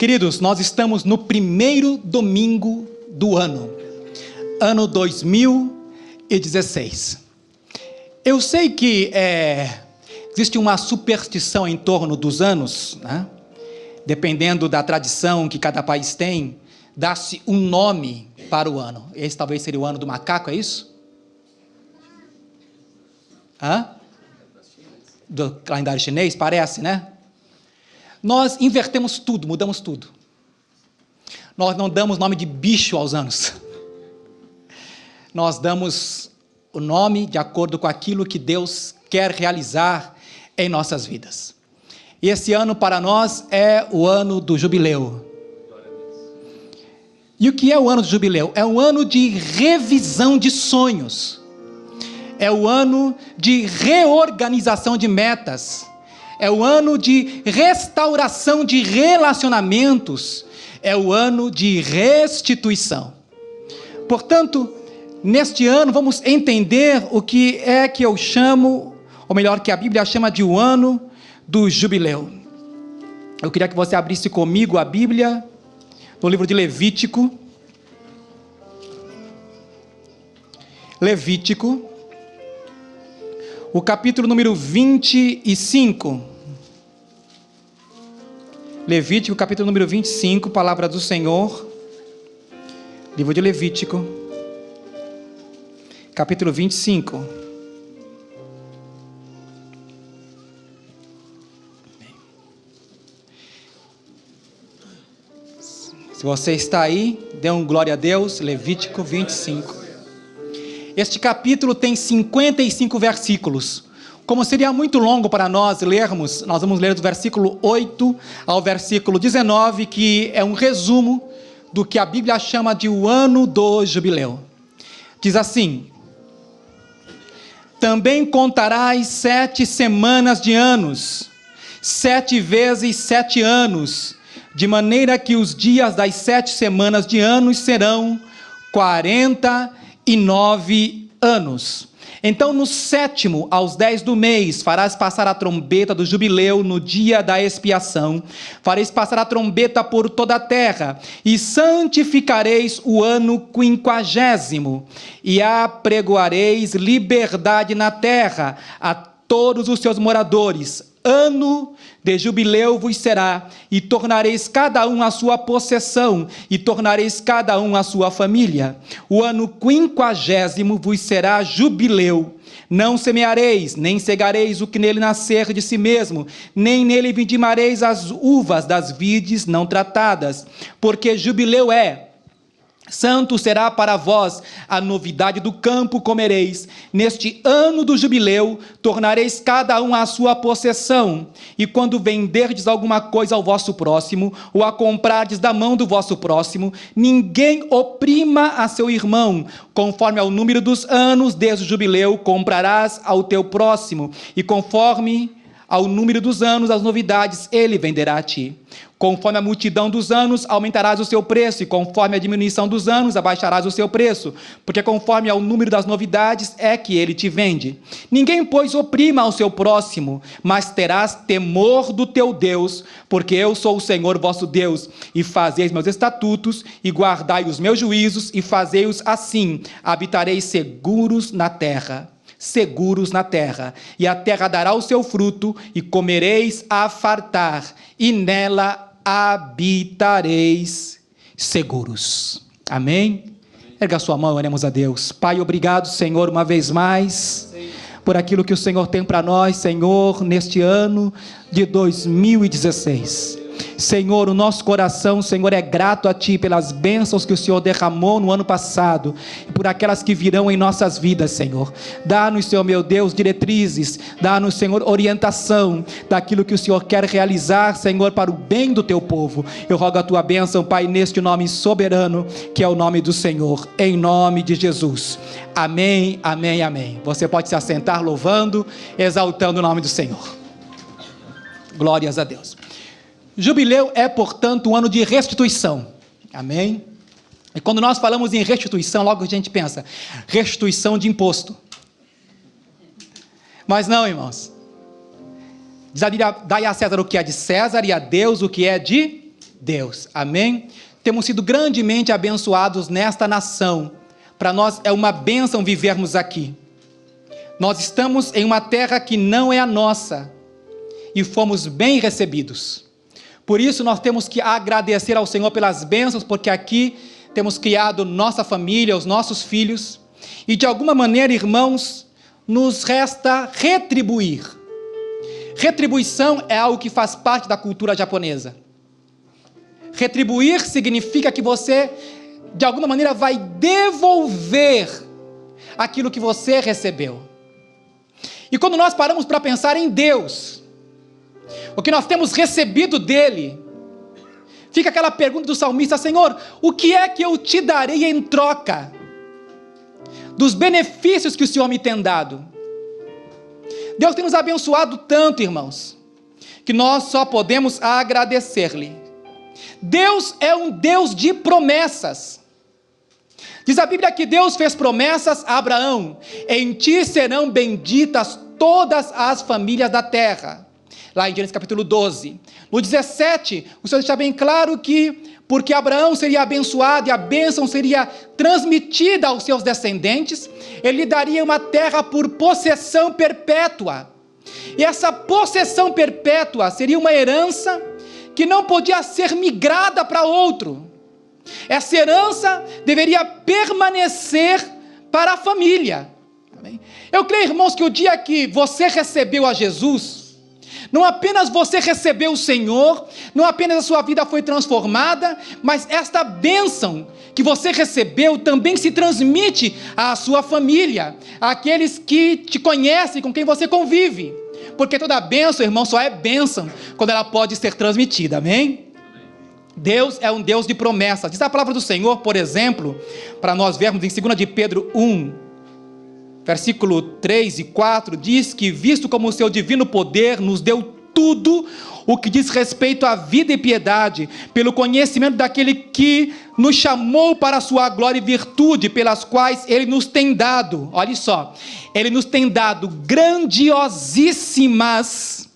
Queridos, nós estamos no primeiro domingo do ano 2016. Eu sei que existe uma superstição em torno dos anos, né? Dependendo da tradição que cada país tem, dá-se um nome para o ano. Esse talvez seria o ano do macaco, é isso? Do calendário chinês, parece, né? Nós invertemos tudo, mudamos tudo. Nós não damos nome de bicho aos anos. Nós damos o nome de acordo com aquilo que Deus quer realizar em nossas vidas. E esse ano para nós é o ano do jubileu. E o que é o ano do jubileu? É um ano de revisão de sonhos. É o ano de reorganização de metas. É o ano de restauração de relacionamentos. É o ano de restituição. Portanto, neste ano vamos entender o que é que eu chamo, ou melhor, que a Bíblia chama de o ano do jubileu. Eu queria que você abrisse comigo a Bíblia no livro de Levítico. Levítico, o capítulo número 25. Levítico, capítulo número 25, palavra do Senhor. Livro de Levítico, capítulo 25. Se você está aí, dê um glória a Deus. Levítico 25. Este capítulo tem 55 versículos. Como seria muito longo para nós lermos, nós vamos ler do versículo 8 ao versículo 19, que é um resumo do que a Bíblia chama de o ano do jubileu. Diz assim: também contarás 7 semanas de anos, 7 vezes 7 anos, de maneira que os dias das 7 semanas de anos serão 49 anos. Então, no 7º, aos 10 do mês, farás passar a trombeta do jubileu no dia da expiação. Fareis passar a trombeta por toda a terra, e santificareis o ano 50º, e apregoareis liberdade na terra a todos os seus moradores. Ano de jubileu vos será, e tornareis cada um a sua possessão, e tornareis cada um a sua família. O ano 50º vos será jubileu. Não semeareis, nem cegareis o que nele nascer de si mesmo, nem nele vindimareis as uvas das vides não tratadas, porque jubileu é. Santo será para vós a novidade do campo comereis. Neste ano do jubileu, tornareis cada um a sua possessão. E quando venderdes alguma coisa ao vosso próximo, ou a comprardes da mão do vosso próximo, ninguém oprima a seu irmão. Conforme ao número dos anos desde o jubileu, comprarás ao teu próximo. E conforme ao número dos anos, as novidades, ele venderá a ti. Conforme a multidão dos anos, aumentarás o seu preço, e conforme a diminuição dos anos, abaixarás o seu preço, porque conforme ao número das novidades é que ele te vende. Ninguém, pois, oprima ao seu próximo, mas terás temor do teu Deus, porque eu sou o Senhor vosso Deus, e fazeis meus estatutos, e guardai os meus juízos, e fazei-os assim, habitareis seguros na terra. Seguros na terra, e a terra dará o seu fruto, e comereis a fartar, e nela habitareis seguros. Amém? Erga a sua mão, oremos a Deus. Pai, obrigado, Senhor, uma vez mais, por aquilo que o Senhor tem para nós, Senhor, neste ano de 2016. Senhor, o nosso coração, Senhor, é grato a Ti pelas bênçãos que o Senhor derramou no ano passado e por aquelas que virão em nossas vidas, Senhor. Dá-nos, Senhor, meu Deus, diretrizes, dá-nos, Senhor, orientação daquilo que o Senhor quer realizar, Senhor, para o bem do Teu povo. Eu rogo a Tua bênção, Pai, neste nome soberano, que é o nome do Senhor, em nome de Jesus. Amém, amém, amém. Você pode se assentar louvando, exaltando o nome do Senhor. Glórias a Deus. Jubileu é, portanto, um ano de restituição. Amém? E quando nós falamos em restituição, logo a gente pensa, restituição de imposto. Mas não, irmãos. Diz a Bíblia, dai a César o que é de César e a Deus o que é de Deus. Amém? Temos sido grandemente abençoados nesta nação. Para nós é uma bênção vivermos aqui. Nós estamos em uma terra que não é a nossa e fomos bem recebidos. Por isso nós temos que agradecer ao Senhor pelas bênçãos, porque aqui temos criado nossa família, os nossos filhos, e de alguma maneira, irmãos, nos resta retribuir. Retribuição é algo que faz parte da cultura japonesa. Retribuir significa que você, de alguma maneira, vai devolver aquilo que você recebeu. E quando nós paramos para pensar em Deus, o que nós temos recebido dele, fica aquela pergunta do salmista: Senhor, o que é que eu te darei em troca dos benefícios que o Senhor me tem dado? Deus tem nos abençoado tanto, irmãos, que nós só podemos agradecer-lhe. Deus é um Deus de promessas. Diz a Bíblia que Deus fez promessas a Abraão: em ti serão benditas todas as famílias da terra. Lá em Gênesis capítulo 12. No 17, o Senhor deixa bem claro que, porque Abraão seria abençoado e a bênção seria transmitida aos seus descendentes, ele lhe daria uma terra por possessão perpétua. E essa possessão perpétua seria uma herança que não podia ser migrada para outro. Essa herança deveria permanecer para a família. Amém? Eu creio, irmãos, que o dia que você recebeu a Jesus, não apenas você recebeu o Senhor, não apenas a sua vida foi transformada, mas esta bênção que você recebeu também se transmite à sua família, àqueles que te conhecem, com quem você convive. Porque toda bênção, irmão, só é bênção quando ela pode ser transmitida, amém? Deus é um Deus de promessas. Diz a palavra do Senhor, por exemplo, para nós vermos em 2 de Pedro 1, versículo 3 e 4, diz que, visto como o seu divino poder nos deu tudo o que diz respeito à vida e piedade, pelo conhecimento daquele que nos chamou para a sua glória e virtude, pelas quais ele nos tem dado, olha só, ele nos tem dado grandiosíssimas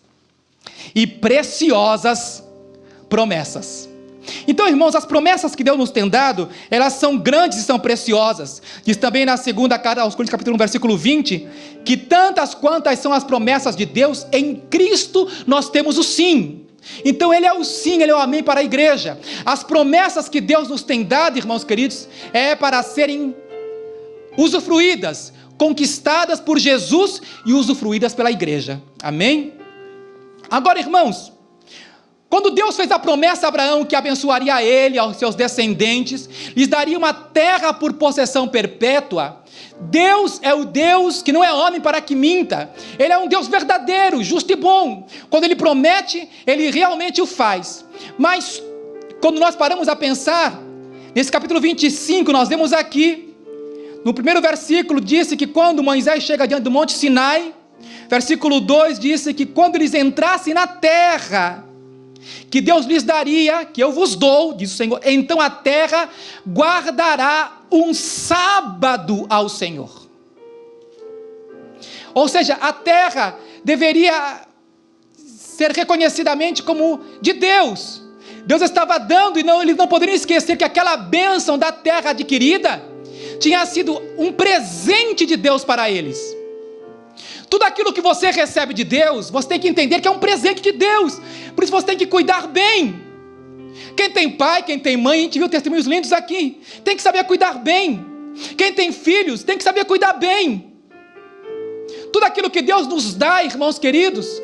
e preciosas promessas. Então, irmãos, as promessas que Deus nos tem dado, elas são grandes e são preciosas. Diz também na segunda carta aos Coríntios, capítulo 1, versículo 20, que tantas quantas são as promessas de Deus, em Cristo nós temos o sim. Então ele é o sim, ele é o amém para a igreja. As promessas que Deus nos tem dado, irmãos queridos, é para serem usufruídas, conquistadas por Jesus e usufruídas pela igreja. Amém? Agora, irmãos, quando Deus fez a promessa a Abraão que abençoaria a ele, aos seus descendentes, lhes daria uma terra por possessão perpétua, Deus é o Deus que não é homem para que minta. Ele é um Deus verdadeiro, justo e bom. Quando ele promete, ele realmente o faz. Mas quando nós paramos a pensar, nesse capítulo 25, nós vemos aqui, no primeiro versículo, disse que quando Moisés chega diante do Monte Sinai, versículo 2 disse que quando eles entrassem na terra que Deus lhes daria, que eu vos dou, diz o Senhor, então a terra guardará um sábado ao Senhor. Ou seja, a terra deveria ser reconhecidamente como de Deus. Deus estava dando, e eles não poderiam esquecer que aquela bênção da terra adquirida tinha sido um presente de Deus para eles. Tudo aquilo que você recebe de Deus, você tem que entender que é um presente de Deus. Por isso você tem que cuidar bem. Quem tem pai, quem tem mãe, a gente viu testemunhos lindos aqui, tem que saber cuidar bem. Quem tem filhos, tem que saber cuidar bem. Tudo aquilo que Deus nos dá, irmãos queridos,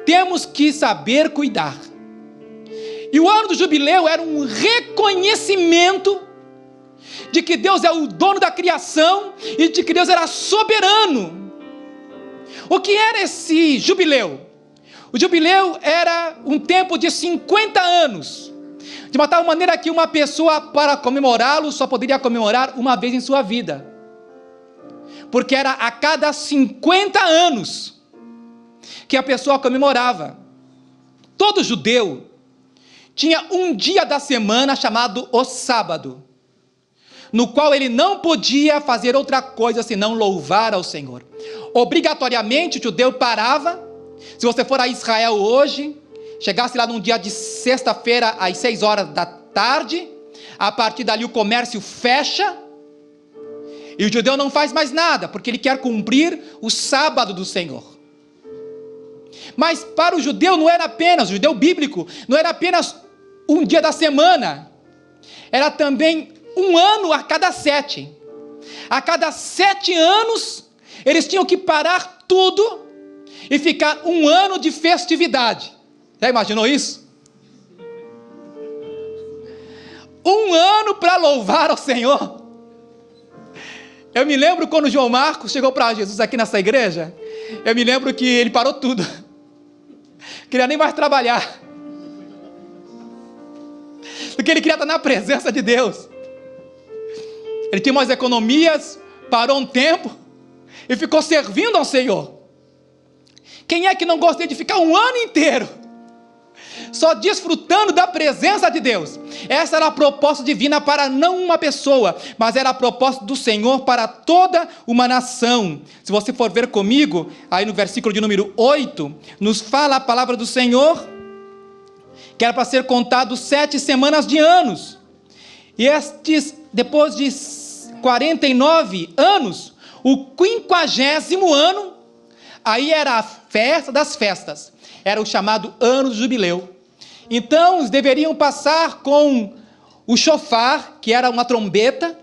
temos que saber cuidar. E o ano do jubileu era um reconhecimento de que Deus é o dono da criação e de que Deus era soberano. O que era esse jubileu? O jubileu era um tempo de 50 anos, de uma tal maneira que uma pessoa, para comemorá-lo, só poderia comemorar uma vez em sua vida, porque era a cada 50 anos que a pessoa comemorava. Todo judeu tinha um dia da semana chamado o sábado, no qual ele não podia fazer outra coisa senão louvar ao Senhor. Obrigatoriamente o judeu parava. Se você for a Israel hoje, chegasse lá num dia de sexta-feira às 6 horas da tarde, a partir dali o comércio fecha, e o judeu não faz mais nada, porque ele quer cumprir o sábado do Senhor. Mas para o judeu não era apenas, o judeu bíblico, não era apenas um dia da semana, era também um ano a cada 7. A cada 7 anos, eles tinham que parar tudo e ficar um ano de festividade. Já imaginou isso? Um ano para louvar ao Senhor. Eu me lembro quando o João Marcos chegou para Jesus aqui nessa igreja, eu me lembro que ele parou tudo. Queria nem mais trabalhar. Porque ele queria estar na presença de Deus. Ele tinha umas economias, parou um tempo e ficou servindo ao Senhor. Quem é que não gostaria de ficar um ano inteiro só desfrutando da presença de Deus? Essa era a proposta divina para não uma pessoa, mas era a proposta do Senhor para toda uma nação. Se você for ver comigo, aí no versículo de número 8, nos fala a palavra do Senhor, que era para ser contado 7 semanas de anos. E estes, depois de 49 anos, o 50º ano, aí era a festa das festas, era o chamado ano do jubileu. Então, eles deveriam passar com o shofar, que era uma trombeta,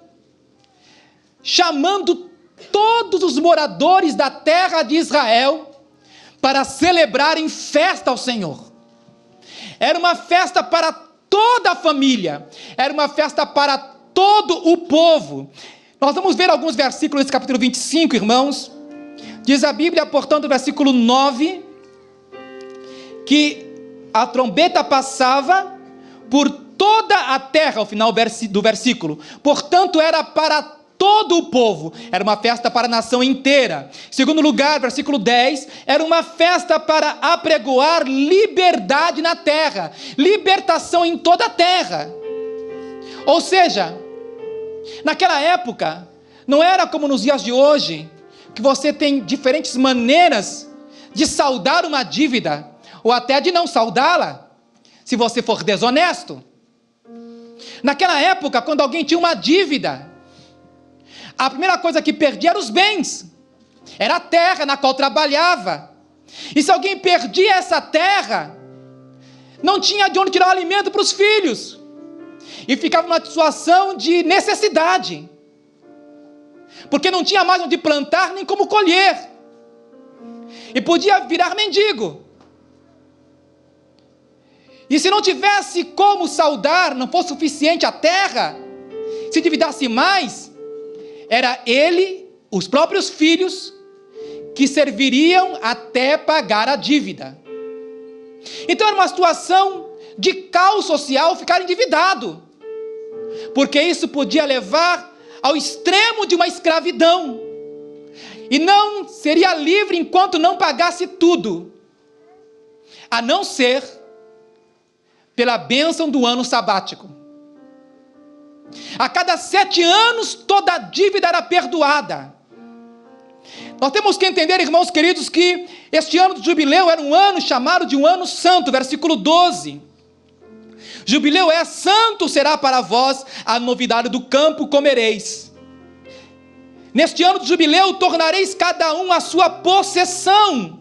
chamando todos os moradores da terra de Israel para celebrarem festa ao Senhor. Era uma festa para toda a família, era uma festa para todo o povo. Nós vamos ver alguns versículos desse capítulo 25, irmãos. Diz a Bíblia, portanto, no versículo 9, que a trombeta passava por toda a terra, ao final do versículo. Portanto, era para todo o povo, era uma festa para a nação inteira. Segundo lugar, versículo 10, era uma festa para apregoar liberdade na terra, libertação em toda a terra. Ou seja, naquela época, não era como nos dias de hoje, que você tem diferentes maneiras de saldar uma dívida, ou até de não saldá-la, se você for desonesto. Naquela época, quando alguém tinha uma dívida, a primeira coisa que perdia eram os bens, era a terra na qual trabalhava. E se alguém perdia essa terra, não tinha de onde tirar o alimento para os filhos, e ficava numa situação de necessidade, porque não tinha mais onde plantar nem como colher, e podia virar mendigo. E se não tivesse como saldar, não fosse suficiente a terra, se endividasse mais, era ele, os próprios filhos, que serviriam até pagar a dívida. Então era uma situação de caos social ficar endividado, porque isso podia levar ao extremo de uma escravidão, e não seria livre enquanto não pagasse tudo, a não ser pela bênção do ano sabático. A cada 7 anos, toda a dívida era perdoada. Nós temos que entender, irmãos queridos, que este ano do jubileu era um ano chamado de um ano santo, versículo 12. Jubileu é santo, será para vós a novidade do campo comereis. Neste ano do jubileu, tornareis cada um a sua possessão.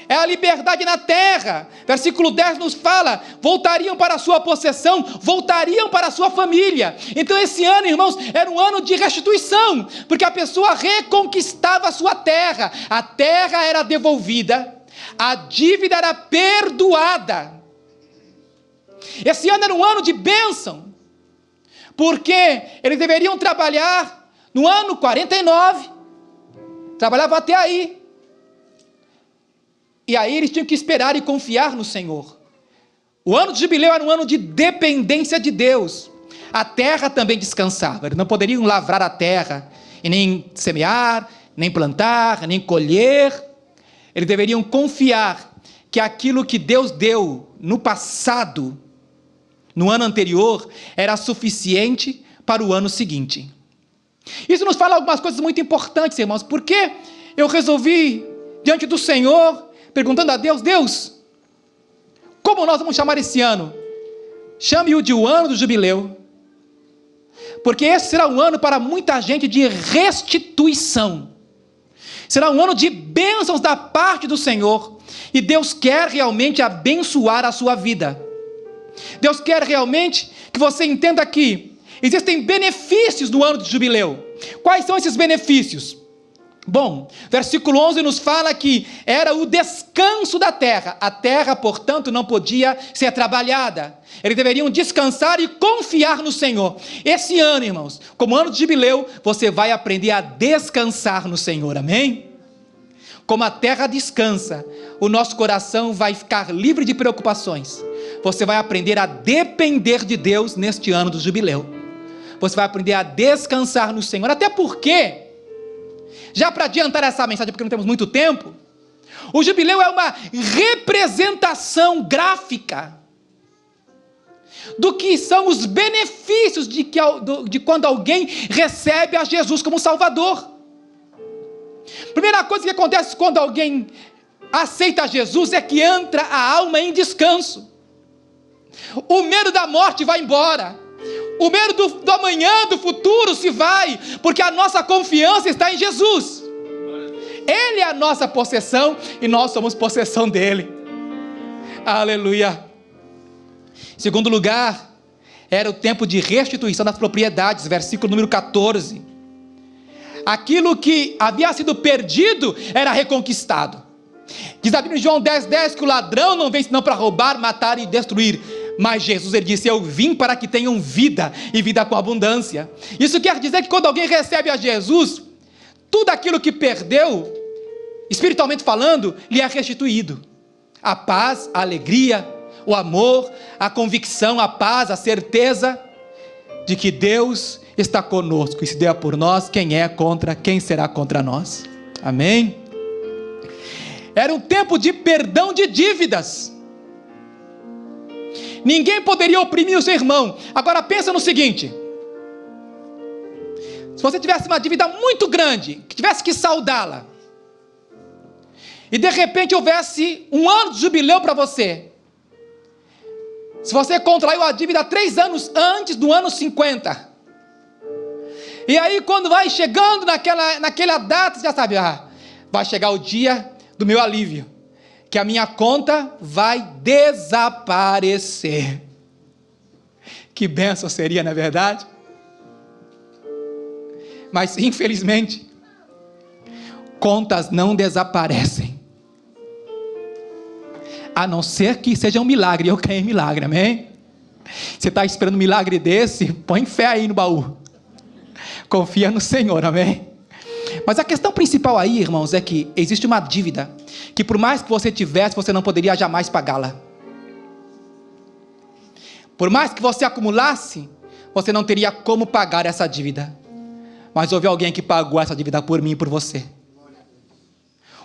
É a liberdade na terra. Versículo 10 nos fala, voltariam para a sua possessão, voltariam para a sua família. Então esse ano, irmãos, era um ano de restituição, porque a pessoa reconquistava a sua terra, a terra era devolvida, a dívida era perdoada. Esse ano era um ano de bênção, porque eles deveriam trabalhar no ano 49, trabalhavam até aí, e aí eles tinham que esperar e confiar no Senhor. O ano de jubileu era um ano de dependência de Deus. A terra também descansava, eles não poderiam lavrar a terra, e nem semear, nem plantar, nem colher. Eles deveriam confiar que aquilo que Deus deu no passado, no ano anterior, era suficiente para o ano seguinte. Isso nos fala algumas coisas muito importantes, irmãos, porque eu resolvi, diante do Senhor, perguntando a Deus, Deus, como nós vamos chamar esse ano? Chame-o de o ano do jubileu, porque esse será um ano para muita gente de restituição, será um ano de bênçãos da parte do Senhor, e Deus quer realmente abençoar a sua vida. Deus quer realmente que você entenda que existem benefícios no ano de jubileu. Quais são esses benefícios? Bom, versículo 11 nos fala que era o descanso da terra. A terra, portanto, não podia ser trabalhada. Eles deveriam descansar e confiar no Senhor. Esse ano, irmãos, como ano de jubileu, você vai aprender a descansar no Senhor, amém? Como a terra descansa, o nosso coração vai ficar livre de preocupações. Você vai aprender a depender de Deus neste ano do jubileu. Você vai aprender a descansar no Senhor, até porque, já para adiantar essa mensagem, porque não temos muito tempo, o jubileu é uma representação gráfica do que são os benefícios de quando alguém recebe a Jesus como Salvador. Primeira coisa que acontece quando alguém aceita Jesus é que entra a alma em descanso. O medo da morte vai embora. O medo do amanhã, do futuro se vai, porque a nossa confiança está em Jesus. Ele é a nossa possessão e nós somos possessão dele. Aleluia. Em segundo lugar, era o tempo de restituição das propriedades, versículo número 14. Aquilo que havia sido perdido era reconquistado. Diz a Bíblia em João 10:10 que o ladrão não vem senão para roubar, matar e destruir. Mas Jesus, ele disse: eu vim para que tenham vida e vida com abundância. Isso quer dizer que quando alguém recebe a Jesus, tudo aquilo que perdeu, espiritualmente falando, lhe é restituído. A paz, a alegria, o amor, a convicção, a paz, a certeza de que Deus está conosco, e se der por nós, quem será contra nós? Amém? Era um tempo de perdão de dívidas. Ninguém poderia oprimir o seu irmão. Agora pensa no seguinte: se você tivesse uma dívida muito grande, que tivesse que saldá-la, e de repente houvesse um ano de jubileu para você, se você contraiu a dívida 3 anos antes do ano 50, e aí quando vai chegando naquela data, você já sabe, vai chegar o dia do meu alívio, que a minha conta vai desaparecer. Que bênção seria, não é verdade? Mas infelizmente, contas não desaparecem, a não ser que seja um milagre. Eu creio em milagre, amém? Você está esperando um milagre desse? Põe fé aí no baú, confia no Senhor, amém? Mas a questão principal aí, irmãos, é que existe uma dívida que por mais que você tivesse, você não poderia jamais pagá-la. Por mais que você acumulasse, você não teria como pagar essa dívida. Mas houve alguém que pagou essa dívida por mim e por você.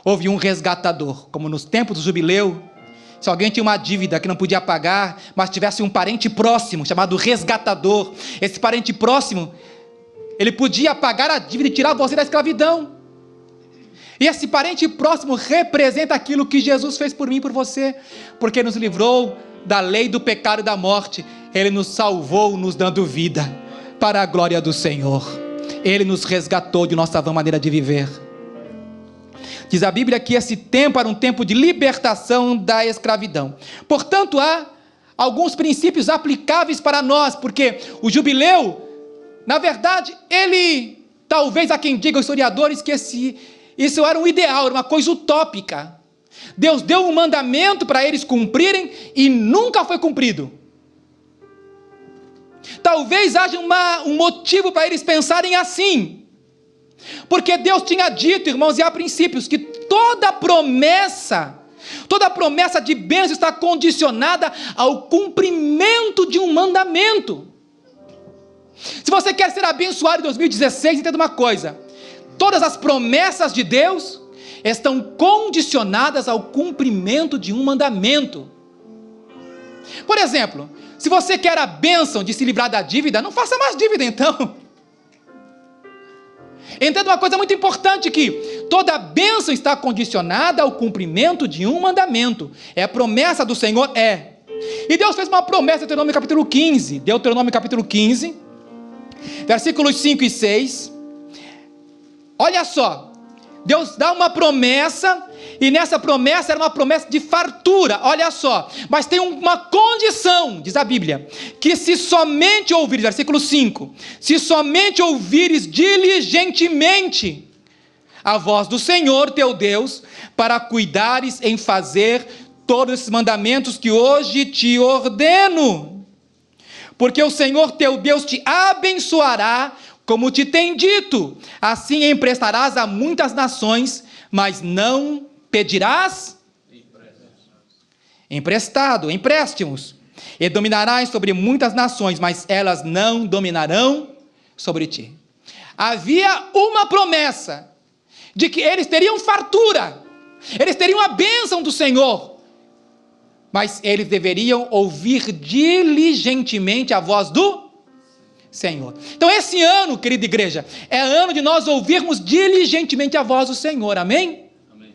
Houve um resgatador, como nos tempos do jubileu. Se alguém tinha uma dívida que não podia pagar, mas tivesse um parente próximo, chamado resgatador, esse parente próximo, ele podia pagar a dívida e tirar você da escravidão. E esse parente próximo representa aquilo que Jesus fez por mim e por você, porque nos livrou da lei do pecado e da morte. Ele nos salvou, nos dando vida, para a glória do Senhor. Ele nos resgatou de nossa vã maneira de viver. Diz a Bíblia que esse tempo era um tempo de libertação da escravidão. Portanto, há alguns princípios aplicáveis para nós, porque o jubileu, na verdade, ele, talvez há quem diga, os historiadores, que isso era um ideal, era uma coisa utópica. Deus deu um mandamento para eles cumprirem e nunca foi cumprido. Talvez haja um motivo para eles pensarem assim, porque Deus tinha dito, irmãos, e há princípios, que toda promessa de bênção está condicionada ao cumprimento de um mandamento. Se você quer ser abençoado em 2016, entenda uma coisa: todas as promessas de Deus estão condicionadas ao cumprimento de um mandamento. Por exemplo, se você quer a bênção de se livrar da dívida, não faça mais dívida então. Entenda uma coisa muito importante, que toda bênção está condicionada ao cumprimento de um mandamento. É a promessa do Senhor, E Deus fez uma promessa em Deuteronômio capítulo 15. Deuteronômio capítulo 15, versículos 5 e 6. Olha só. Deus dá uma promessa, e nessa promessa era uma promessa de fartura, olha só, mas tem uma condição, diz a Bíblia, que se somente ouvires, versículo 5, se somente ouvires diligentemente a voz do Senhor teu Deus, para cuidares em fazer todos esses mandamentos que hoje te ordeno, porque o Senhor teu Deus te abençoará, como te tem dito, assim emprestarás a muitas nações, mas não pedirás empréstimos, e dominarás sobre muitas nações, mas elas não dominarão sobre ti. Havia uma promessa, de que eles teriam fartura, eles teriam a bênção do Senhor, mas eles deveriam ouvir diligentemente a voz do Senhor. Então esse ano, querida igreja, é ano de nós ouvirmos diligentemente a voz do Senhor, amém? Amém.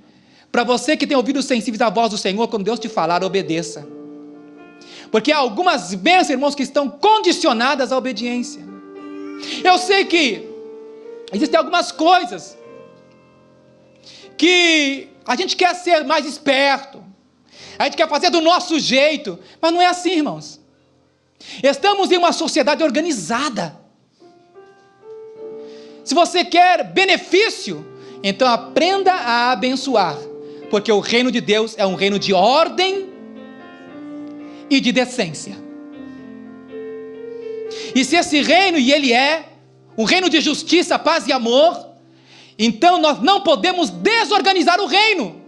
Para você que tem ouvidos sensíveis à voz do Senhor, quando Deus te falar, obedeça. Porque há algumas bênçãos, irmãos, que estão condicionadas à obediência. Eu sei que existem algumas coisas que a gente quer ser mais esperto, a gente quer fazer do nosso jeito, mas não é assim, irmãos. Estamos em uma sociedade organizada. Se você quer benefício, então aprenda a abençoar, porque o reino de Deus é um reino de ordem e de decência. E se esse reino, e ele é um reino de justiça, paz e amor, então nós não podemos desorganizar o reino.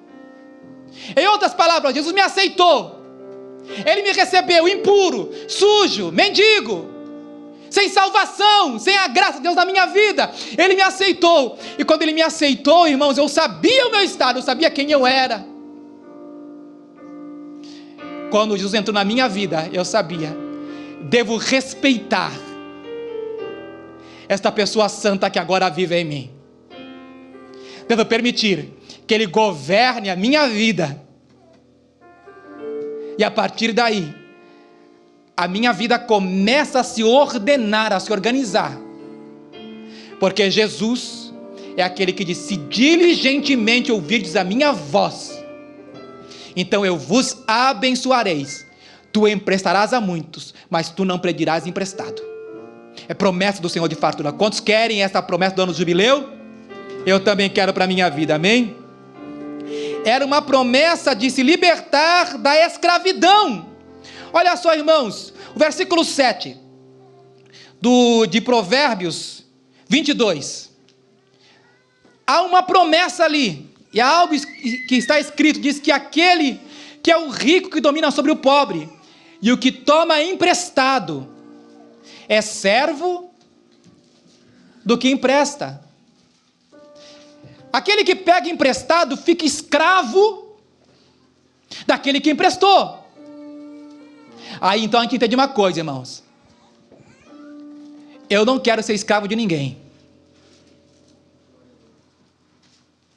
Em outras palavras, Jesus me aceitou. Ele me recebeu impuro, sujo, mendigo, sem salvação, sem a graça de Deus na minha vida. Ele me aceitou, e quando ele me aceitou, irmãos, eu sabia o meu estado, eu sabia quem eu era. Quando Jesus entrou na minha vida, eu sabia, devo respeitar esta pessoa santa que agora vive em mim. Devo permitir que ele governe a minha vida. E a partir daí, a minha vida começa a se ordenar, a se organizar. Porque Jesus é aquele que diz: se diligentemente ouvirdes a minha voz, então eu vos abençoareis. Tu emprestarás a muitos, mas tu não pedirás emprestado. É promessa do Senhor de fartura. Quantos querem essa promessa do ano do jubileu? Eu também quero para a minha vida, amém? Era uma promessa de se libertar da escravidão. Olha só, irmãos, o versículo 7 de Provérbios 22. Há uma promessa ali, e há algo que está escrito, diz que aquele que é o rico que domina sobre o pobre, e o que toma emprestado, é servo do que empresta. Aquele que pega emprestado fica escravo daquele que emprestou. Aí então a gente entende uma coisa, irmãos. Eu não quero ser escravo de ninguém.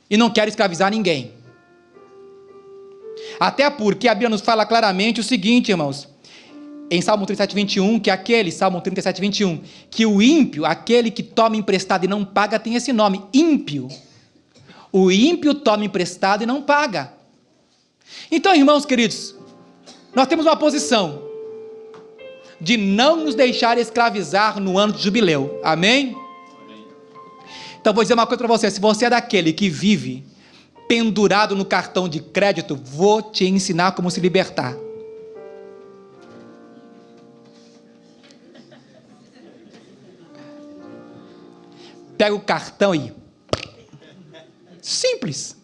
E não quero escravizar ninguém. Até porque a Bíblia nos fala claramente o seguinte, irmãos. Em Salmo 37, 21, Salmo 37, 21, que o ímpio, aquele que toma emprestado e não paga, tem esse nome, ímpio. O ímpio toma emprestado e não paga. Então, irmãos queridos, nós temos uma posição de não nos deixar escravizar no ano de jubileu. Amém? Amém. Então, vou dizer uma coisa para você. Se você é daquele que vive pendurado no cartão de crédito, vou te ensinar como se libertar. Pega o cartão e... simples.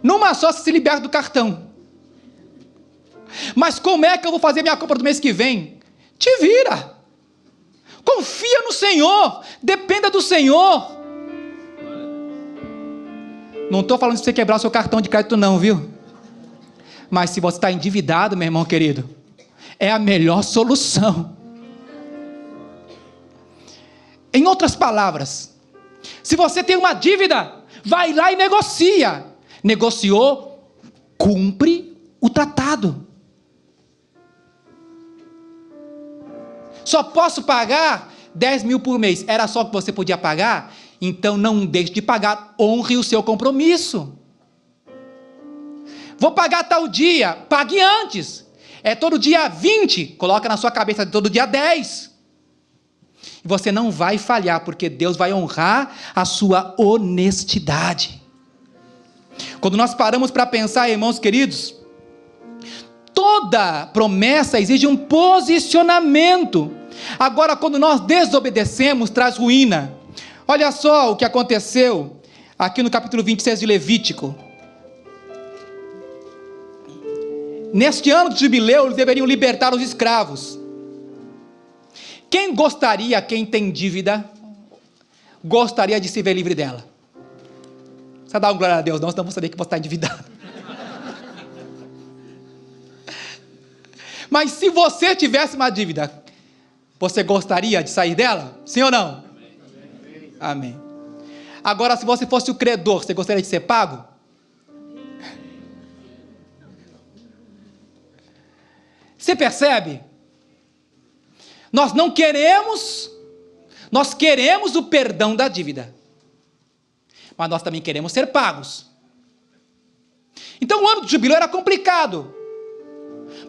Numa só se liberta do cartão. Mas como é que eu vou fazer minha compra do mês que vem? Te vira. Confia no Senhor. Dependa do Senhor. Não estou falando de você quebrar o seu cartão de crédito não, viu? Mas se você está endividado, meu irmão querido, é a melhor solução. Em outras palavras, se você tem uma dívida, vai lá e negocia. Negociou, cumpre o tratado. Só posso pagar 10 mil por mês. Era só o que você podia pagar? Então não deixe de pagar, honre o seu compromisso. Vou pagar tal dia, pague antes. É todo dia 20, coloca na sua cabeça todo dia 10. E você não vai falhar, porque Deus vai honrar a sua honestidade. Quando nós paramos para pensar, irmãos queridos, toda promessa exige um posicionamento. Agora, quando nós desobedecemos, traz ruína. Olha só o que aconteceu aqui no capítulo 26 de Levítico. Neste ano de jubileu, eles deveriam libertar os escravos. Quem gostaria, quem tem dívida, gostaria de se ver livre dela? Você dá uma glória a Deus, não, senão vou saber que você está endividado. Mas se você tivesse uma dívida, você gostaria de sair dela? Sim ou não? Amém. Amém. Agora, se você fosse o credor, você gostaria de ser pago? Você percebe? Nós queremos o perdão da dívida, mas nós também queremos ser pagos. Então o ano do jubileu era complicado,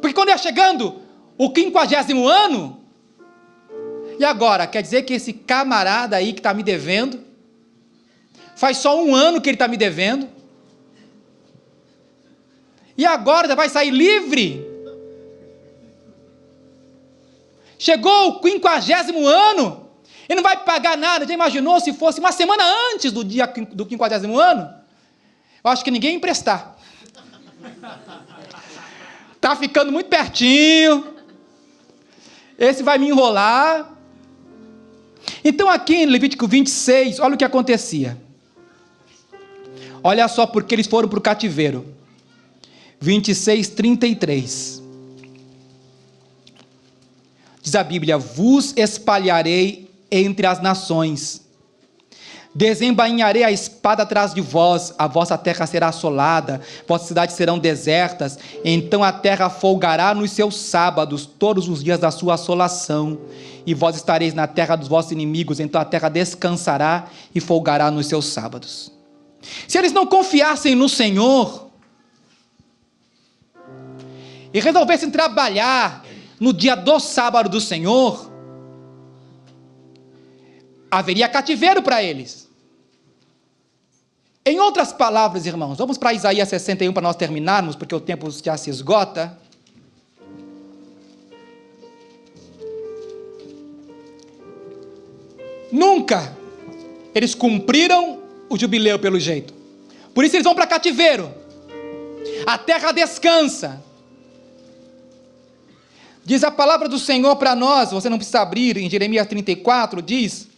porque quando ia chegando o 50º ano, e agora? Quer dizer que esse camarada aí que está me devendo, faz só um ano que ele está me devendo, e agora já vai sair livre? Chegou o 50º ano, ele não vai pagar nada. Já imaginou se fosse uma semana antes do dia do 50º ano? Eu acho que ninguém ia emprestar. Está ficando muito pertinho, esse vai me enrolar. Então aqui em Levítico 26, olha o que acontecia. Olha só porque eles foram para o cativeiro. 26:33. Diz a Bíblia: vos espalharei entre as nações, desembainharei a espada atrás de vós, a vossa terra será assolada, vossas cidades serão desertas, então a terra folgará nos seus sábados, todos os dias da sua assolação, e vós estareis na terra dos vossos inimigos, então a terra descansará e folgará nos seus sábados. Se eles não confiassem no Senhor, e resolvessem trabalhar no dia do sábado do Senhor, haveria cativeiro para eles. Em outras palavras, irmãos, vamos para Isaías 61 para nós terminarmos, porque o tempo já se esgota. Nunca eles cumpriram o jubileu pelo jeito. Por isso eles vão para cativeiro. A terra descansa. Diz a palavra do Senhor para nós, você não precisa abrir, em Jeremias 34, diz: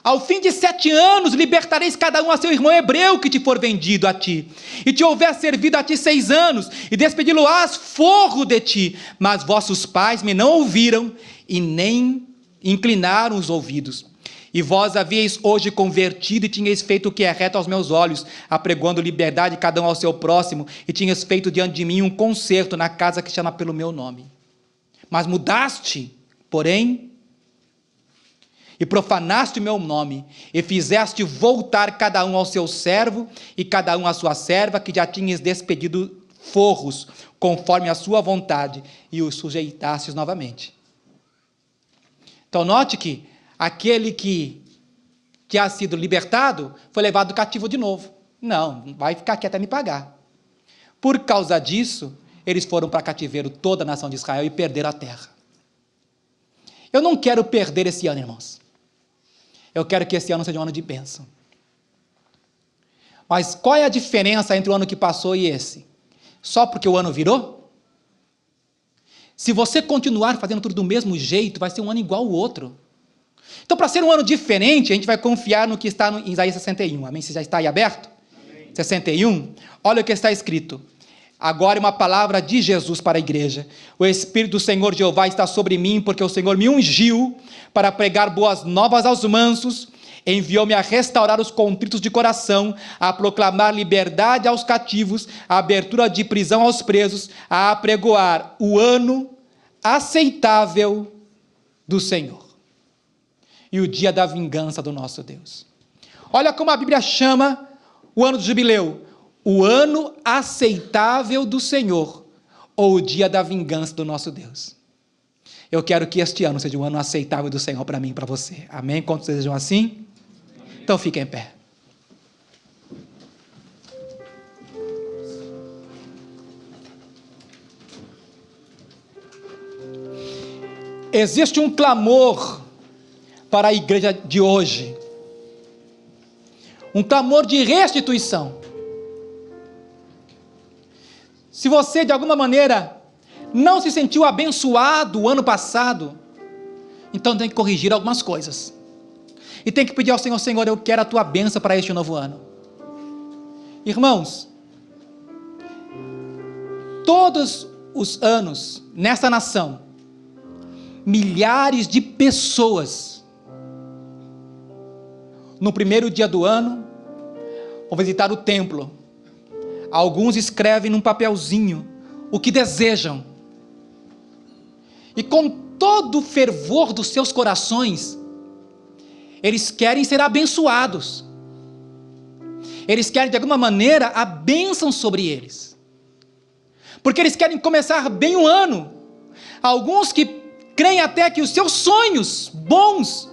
ao fim de 7 anos, libertareis cada um a seu irmão hebreu que te for vendido a ti, e te houver servido a ti 6 anos, e despedi-lo-ás forro de ti, mas vossos pais me não ouviram, e nem inclinaram os ouvidos. E vós havíeis hoje convertido, e tinhais feito o que é reto aos meus olhos, apregoando liberdade cada um ao seu próximo, e tinhas feito diante de mim um concerto na casa que chama pelo meu nome. Mas mudaste, porém, e profanaste o meu nome, e fizeste voltar cada um ao seu servo, e cada um à sua serva, que já tinhas despedido forros, conforme a sua vontade, e os sujeitastes novamente. Então note que aquele que tinha sido libertado, foi levado cativo de novo. Não, vai ficar aqui até me pagar. Por causa disso, eles foram para cativeiro toda a nação de Israel e perderam a terra. Eu não quero perder esse ano, irmãos. Eu quero que esse ano seja um ano de bênção. Mas qual é a diferença entre o ano que passou e esse? Só porque o ano virou? Se você continuar fazendo tudo do mesmo jeito, vai ser um ano igual ao outro. Então, para ser um ano diferente, a gente vai confiar no que está em Isaías 61. Amém? Você já está aí aberto? Amém. 61. Olha o que está escrito. Agora é uma palavra de Jesus para a igreja. O Espírito do Senhor Jeová está sobre mim, porque o Senhor me ungiu para pregar boas novas aos mansos, Enviou-me a restaurar os contritos de coração, a proclamar liberdade aos cativos, a abertura de prisão aos presos, a apregoar o ano aceitável do Senhor e o dia da vingança do nosso Deus. Olha como a Bíblia chama o ano do jubileu: o ano aceitável do Senhor, ou o dia da vingança do nosso Deus. Eu quero que este ano seja um ano aceitável do Senhor para mim e para você. Amém? Quantos desejam assim? Então fiquem em pé. Existe um clamor para a igreja de hoje, um clamor de restituição. Se você de alguma maneira não se sentiu abençoado o ano passado, então tem que corrigir algumas coisas, e tem que pedir ao Senhor: Senhor, eu quero a tua bênção para este novo ano. Irmãos, todos os anos nessa nação, milhares de pessoas, no primeiro dia do ano, vão visitar o templo. Alguns escrevem num papelzinho o que desejam, e com todo o fervor dos seus corações, eles querem ser abençoados, eles querem de alguma maneira a bênção sobre eles, porque eles querem começar bem o ano. Alguns que creem até que os seus sonhos bons,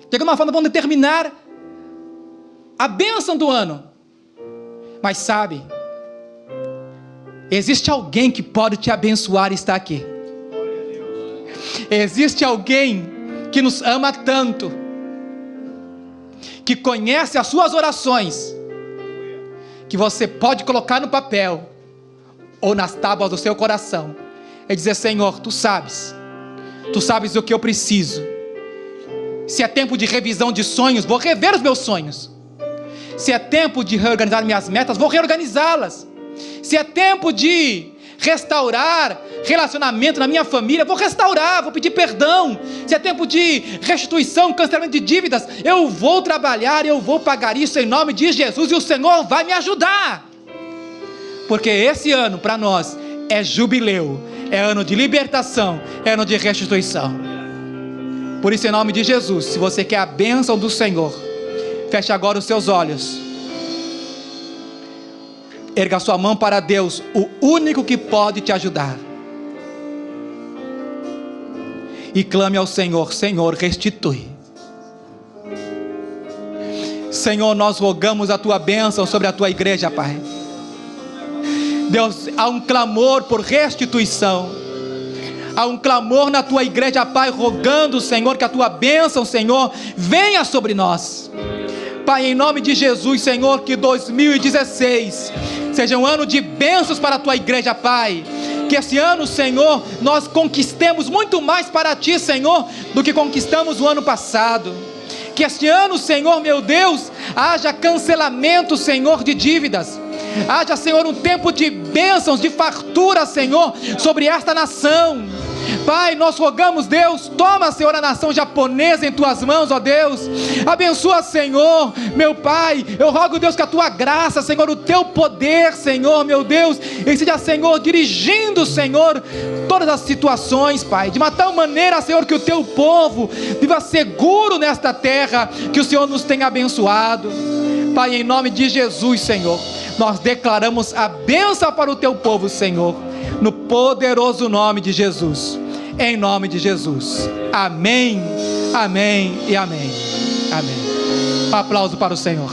de alguma forma, vão determinar a bênção do ano. Mas sabe, existe alguém que pode te abençoar e está aqui. Existe alguém que nos ama tanto, que conhece as suas orações, que você pode colocar no papel ou nas tábuas do seu coração e dizer: Senhor, tu sabes o que eu preciso. Se é tempo de revisão de sonhos, vou rever os meus sonhos. Se é tempo de reorganizar minhas metas, vou reorganizá-las. Se é tempo de restaurar relacionamento na minha família, vou restaurar, vou pedir perdão. Se é tempo de restituição, cancelamento de dívidas, eu vou trabalhar, eu vou pagar isso em nome de Jesus, e o Senhor vai me ajudar. Porque esse ano para nós é jubileu, é ano de libertação, é ano de restituição. Por isso, em nome de Jesus, se você quer a bênção do Senhor, feche agora os seus olhos, erga sua mão para Deus, o único que pode te ajudar, e clame ao Senhor: Senhor, restitui. Senhor, nós rogamos a tua bênção sobre a tua igreja, Pai. Deus, há um clamor por restituição, há um clamor na tua igreja, Pai, rogando, Senhor, que a tua bênção, Senhor, venha sobre nós. Pai, em nome de Jesus, Senhor, que 2016 seja um ano de bênçãos para a tua igreja, Pai. Que esse ano, Senhor, nós conquistemos muito mais para ti, Senhor, do que conquistamos o ano passado. Que este ano, Senhor, meu Deus, haja cancelamento, Senhor, de dívidas. Haja, Senhor, um tempo de bênçãos, de fartura, Senhor, sobre esta nação. Pai, nós rogamos, Deus, toma, Senhor, a nação japonesa em tuas mãos, ó Deus. Abençoa, Senhor, meu Pai. Eu rogo, Deus, que a tua graça, Senhor, o teu poder, Senhor, meu Deus, esteja, Senhor, dirigindo, Senhor, todas as situações, Pai, de uma tal maneira, Senhor, que o teu povo viva seguro nesta terra, que o Senhor nos tenha abençoado. Pai, em nome de Jesus, Senhor, nós declaramos a bênção para o teu povo, Senhor, no poderoso nome de Jesus, em nome de Jesus. Amém, amém e amém. Amém. Um aplauso para o Senhor.